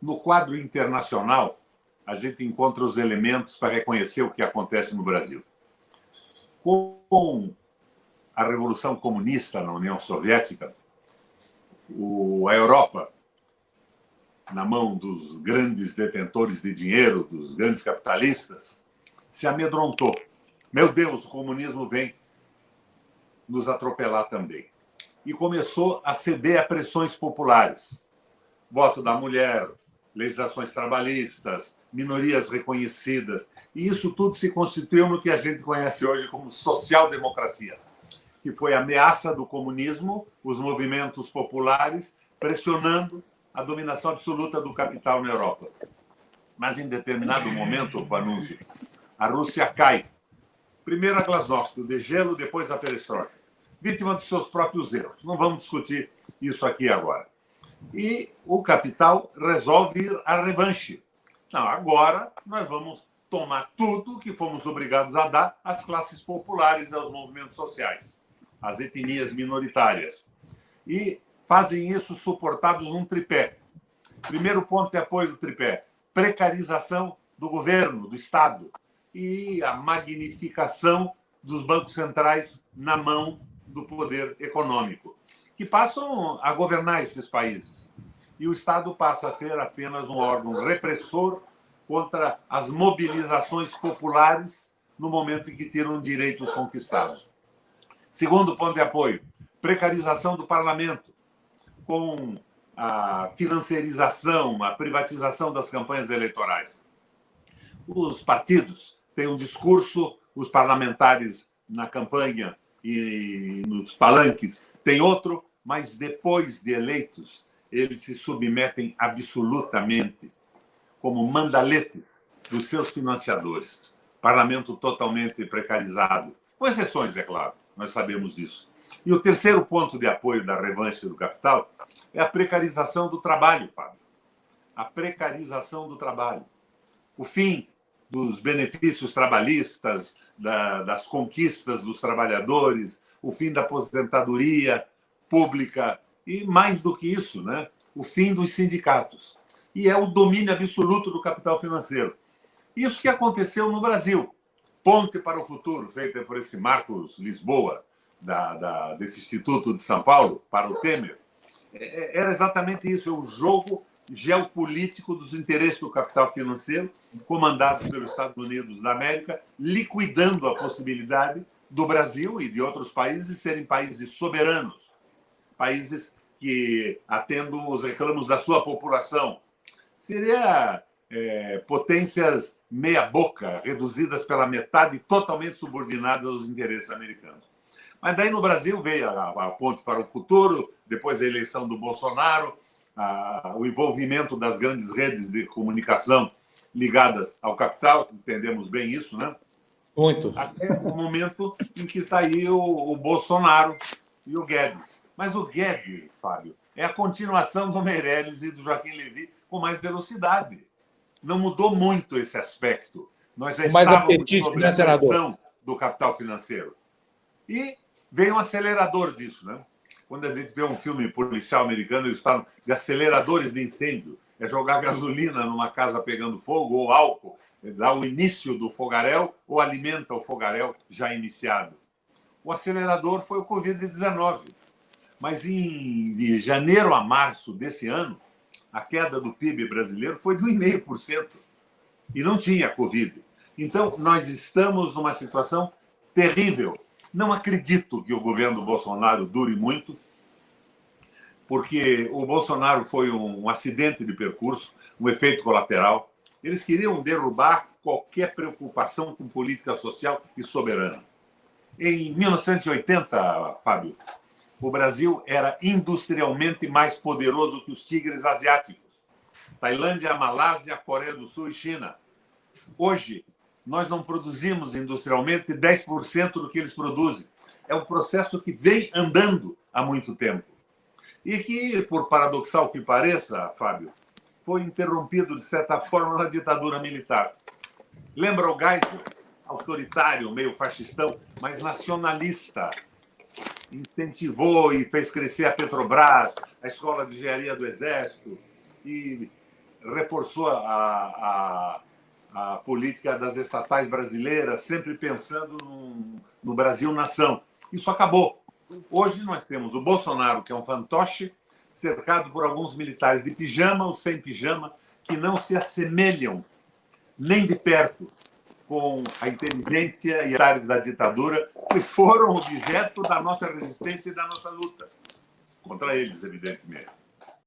no quadro internacional, a gente encontra os elementos para reconhecer o que acontece no Brasil. Com a Revolução Comunista na União Soviética, a Europa, na mão dos grandes detentores de dinheiro, dos grandes capitalistas, se amedrontou. Meu Deus, o comunismo vem nos atropelar também. E começou a ceder a pressões populares. Voto da mulher, legislações trabalhistas, minorias reconhecidas. E isso tudo se constituiu no que a gente conhece hoje como social-democracia, que foi a ameaça do comunismo, os movimentos populares pressionando a dominação absoluta do capital na Europa. Mas, em determinado momento, Panunzio, a Rússia cai. Primeiro a glasnost, o degelo, depois a perestroika. Vítima dos seus próprios erros. Não vamos discutir isso aqui agora. E o capital resolve ir à revanche. Não, agora nós vamos tomar tudo que fomos obrigados a dar às classes populares e aos movimentos sociais, às etnias minoritárias. E fazem isso suportados num tripé. Primeiro ponto de apoio do tripé: precarização do governo, do Estado, e a magnificação dos bancos centrais na mão do poder econômico, que passam a governar esses países. E o Estado passa a ser apenas um órgão repressor contra as mobilizações populares no momento em que tiram direitos conquistados. Segundo ponto de apoio: precarização do parlamento, com a financiarização, a privatização das campanhas eleitorais. Os partidos têm um discurso, os parlamentares na campanha e nos palanques têm outro, mas depois de eleitos, eles se submetem absolutamente como mandaletes dos seus financiadores. Parlamento totalmente precarizado, com exceções, é claro, nós sabemos disso. E o terceiro ponto de apoio da revanche do capital é a precarização do trabalho, Fábio. A precarização do trabalho. O fim dos benefícios trabalhistas, das conquistas dos trabalhadores, o fim da aposentadoria pública e, mais do que isso, né, o fim dos sindicatos. E é o domínio absoluto do capital financeiro. Isso que aconteceu no Brasil. Ponte para o Futuro, feita por esse Marcos Lisboa, desse Instituto de São Paulo, para o Temer, era exatamente isso, o jogo geopolítico dos interesses do capital financeiro, comandados pelos Estados Unidos da América, liquidando a possibilidade do Brasil e de outros países serem países soberanos, países que, atendam os reclamos da sua população, seria potências meia-boca, reduzidas pela metade e totalmente subordinadas aos interesses americanos. Mas daí no Brasil veio a Ponte para o Futuro, depois a eleição do Bolsonaro, o envolvimento das grandes redes de comunicação ligadas ao capital, entendemos bem isso, né? Muito. Até o momento em que está aí o Bolsonaro e o Guedes. Mas o Guedes, Fábio, é a continuação do Meirelles e do Joaquim Levy com mais velocidade. Não mudou muito esse aspecto. Nós já estávamos sob a pressão do capital financeiro. E veio um acelerador disso, né? Quando a gente vê um filme policial americano, eles falam de aceleradores de incêndio. É jogar gasolina numa casa pegando fogo, ou álcool, dá o início do fogaréu, ou alimenta o fogaréu já iniciado. O acelerador foi o Covid-19. Mas de janeiro a março desse ano, a queda do PIB brasileiro foi de 1,5%. E não tinha Covid. Então, nós estamos numa situação terrível. Não acredito que o governo Bolsonaro dure muito, porque o Bolsonaro foi um acidente de percurso, um efeito colateral. Eles queriam derrubar qualquer preocupação com política social e soberana. Em 1980, Fábio, o Brasil era industrialmente mais poderoso que os tigres asiáticos. Tailândia, Malásia, Coreia do Sul e China. Hoje, nós não produzimos industrialmente 10% do que eles produzem. É um processo que vem andando há muito tempo. E que, por paradoxal que pareça, Fábio, foi interrompido, de certa forma, na ditadura militar. Lembra o Geisel? Autoritário, meio fascistão, mas nacionalista. Incentivou e fez crescer a Petrobras, a Escola de Engenharia do Exército, e reforçou a política das estatais brasileiras, sempre pensando no Brasil-nação. Isso acabou. Hoje nós temos o Bolsonaro, que é um fantoche, cercado por alguns militares de pijama ou sem pijama, que não se assemelham nem de perto com a inteligência e militares da ditadura, que foram objeto da nossa resistência e da nossa luta contra eles, evidentemente.